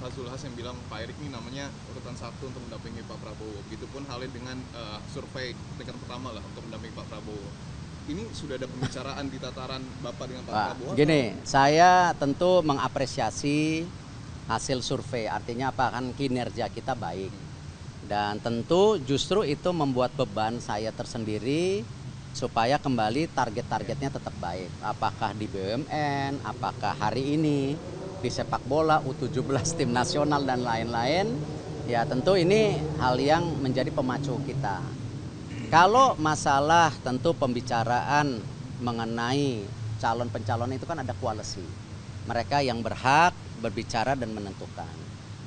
Pak Zulhas yang bilang Pak Erick ini namanya urutan satu untuk mendampingi Pak Prabowo. Begitupun halnya dengan survei tingkat pertama lah untuk mendampingi Pak Prabowo. Ini sudah ada pembicaraan di tataran Bapak dengan Pak Prabowo? Gini, saya tentu mengapresiasi hasil survei. Artinya apa, kan kinerja kita baik. Dan tentu justru itu membuat beban saya tersendiri supaya kembali target-targetnya tetap baik. Apakah di BUMN, apakah hari ini di sepak bola, U17 tim nasional dan lain-lain. Ya tentu ini hal yang menjadi pemacu kita. Kalau masalah tentu pembicaraan mengenai calon pencalon itu kan ada koalisi. Mereka yang berhak berbicara dan menentukan.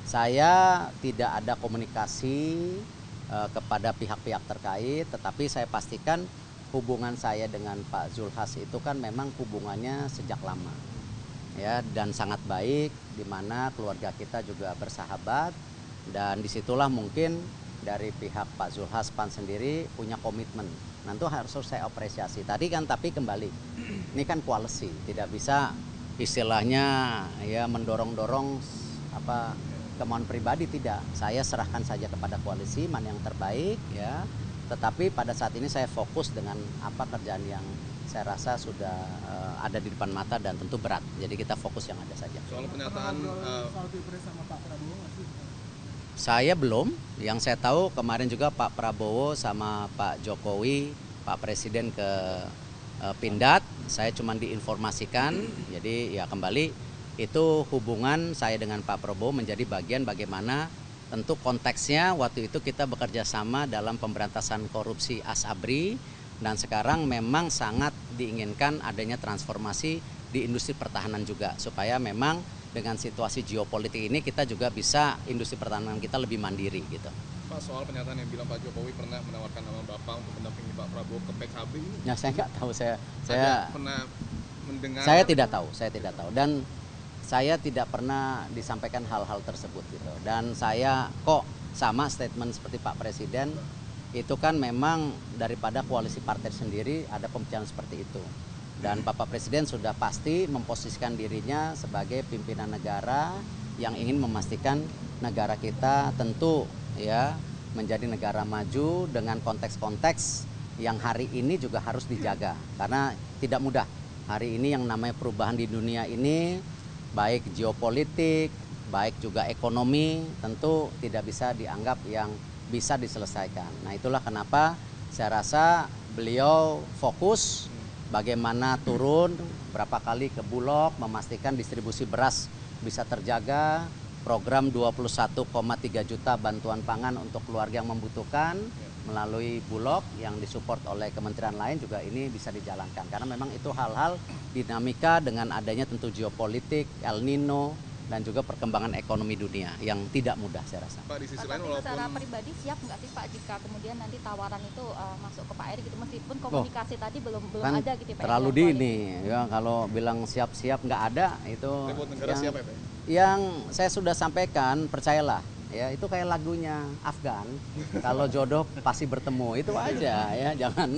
Saya tidak ada komunikasi kepada pihak-pihak terkait, tetapi saya pastikan hubungan saya dengan Pak Zulhas itu kan memang hubungannya sejak lama, ya, dan sangat baik, di mana keluarga kita juga bersahabat, dan disitulah mungkin dari pihak Pak Zulhas PAN sendiri punya komitmen. Nanti harus saya apresiasi. Tadi kan tapi kembali, ini kan koalisi, tidak bisa istilahnya ya mendorong-dorong apa kemauan pribadi, tidak. Saya serahkan saja kepada koalisi mana yang terbaik, ya. Tetapi pada saat ini saya fokus dengan apa kerjaan yang saya rasa sudah ada di depan mata dan tentu berat. Jadi kita fokus yang ada saja. Soal pernyataan soal Pilpres sama Pak Prabowo nggak sih? Saya belum. Yang saya tahu kemarin juga Pak Prabowo sama Pak Jokowi, Pak Presiden ke Pindad. Saya cuma diinformasikan. Jadi ya kembali itu hubungan saya dengan Pak Prabowo menjadi bagian bagaimana tentu konteksnya waktu itu kita bekerja sama dalam pemberantasan korupsi ASABRI, dan sekarang memang sangat diinginkan adanya transformasi di industri pertahanan juga, supaya memang dengan situasi geopolitik ini kita juga bisa industri pertahanan kita lebih mandiri gitu. Pak, soal pernyataan yang bilang Pak Jokowi pernah menawarkan nama Bapak untuk mendampingi Pak Prabowo ke PKB ini? Ya saya nggak tahu, saya pernah mendengar? Saya tidak tahu, dan saya tidak pernah disampaikan hal-hal tersebut gitu. Dan saya kok sama statement seperti Pak Presiden, itu kan memang daripada koalisi partai sendiri ada pembicaraan seperti itu. Dan Bapak Presiden sudah pasti memposisikan dirinya sebagai pimpinan negara yang ingin memastikan negara kita tentu ya menjadi negara maju dengan konteks-konteks yang hari ini juga harus dijaga. Karena tidak mudah. Hari ini yang namanya perubahan di dunia ini, baik geopolitik, baik juga ekonomi, tentu tidak bisa dianggap yang bisa diselesaikan. Nah itulah kenapa saya rasa beliau fokus bagaimana turun berapa kali ke Bulog, memastikan distribusi beras bisa terjaga, program 21,3 juta bantuan pangan untuk keluarga yang membutuhkan melalui Bulog yang disupport oleh kementerian lain juga ini bisa dijalankan. Karena memang itu hal-hal dinamika dengan adanya tentu geopolitik, El Nino, dan juga perkembangan ekonomi dunia yang tidak mudah saya rasa. Pak, di sisi Pak, lain tapi walaupun secara pribadi siap nggak sih Pak jika kemudian nanti tawaran itu masuk ke Pak Erick gitu, meskipun komunikasi tadi belum Kan ada gitu Pak? terlalu dini ya kalau bilang siap-siap nggak ada itu negara yang, siapa ya Pak? yang saya sudah sampaikan, percayalah ya, itu kayak lagunya Afgan, kalau jodoh pasti bertemu, itu aja ya, jangan.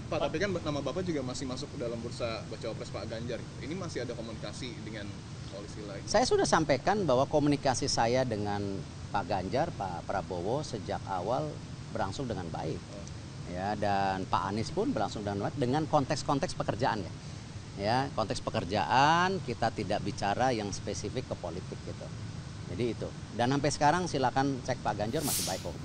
Pak, tapi kan nama Bapak juga masih masuk ke dalam bursa bacawa pres Pak Ganjar. Ini masih ada komunikasi dengan koalisi lain? Saya sudah sampaikan bahwa komunikasi saya dengan Pak Ganjar, Pak Prabowo sejak awal berlangsung dengan baik. Ya, dan Pak Anies pun berlangsung dengan baik dengan konteks-konteks pekerjaan ya. Ya, konteks pekerjaan kita tidak bicara yang spesifik ke politik gitu. Jadi itu. Dan sampai sekarang silakan cek Pak Ganjar masih baik kok.